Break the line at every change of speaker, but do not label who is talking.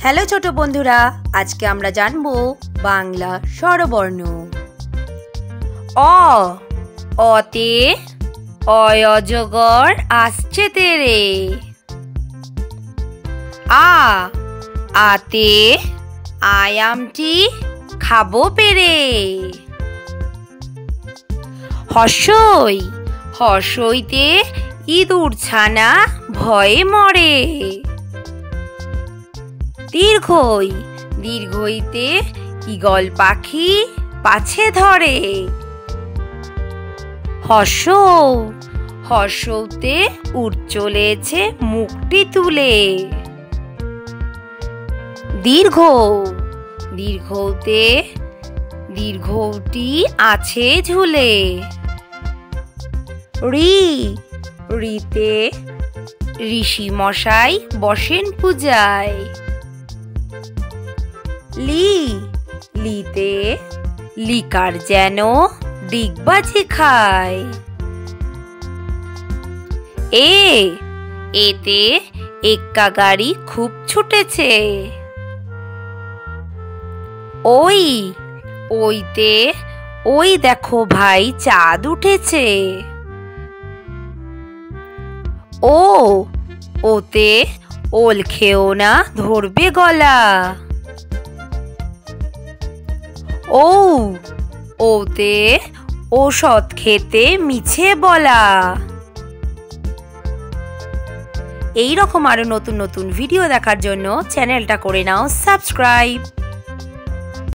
Hello ছোট বন্ধুরা, আজকে আমরা জানবো বাংলা স্বরবর্ণ। অ, অতে অজগর আসছে তেরে। আ, আতে আয়ামটি খাবো পেরে। হর্ষই, হর্ষইতে ইঁদুর ছানা ভয়ে মরে। দীর্ঘই, দীর্ঘইতে ঈগল পাখি পাছে ধরে। হর্ষ, হর্ষতে উট চলেছে মুখটি তুলে। দীর্ঘ, দীর্ঘতে দীর্ঘটি আছে ঝুলে। ঋ, ঋতে ঋষি মশাই বসেন পূজায়। লি, লিতে লিকার যেন ডিগবাজি খায়। এ, এতে এক্কা গাড়ি খুব ছুটেছে। ওই, ওইতে ওই দেখো ভাই চাঁদ উঠেছে। ও, ওতে ওল খেও না ধরবে গলা। ও, ওতে ঔষধ খেতে মিছে বলা। এই রকম আরো নতুন নতুন ভিডিও দেখার জন্য চ্যানেলটা করে নাও সাবস্ক্রাইব।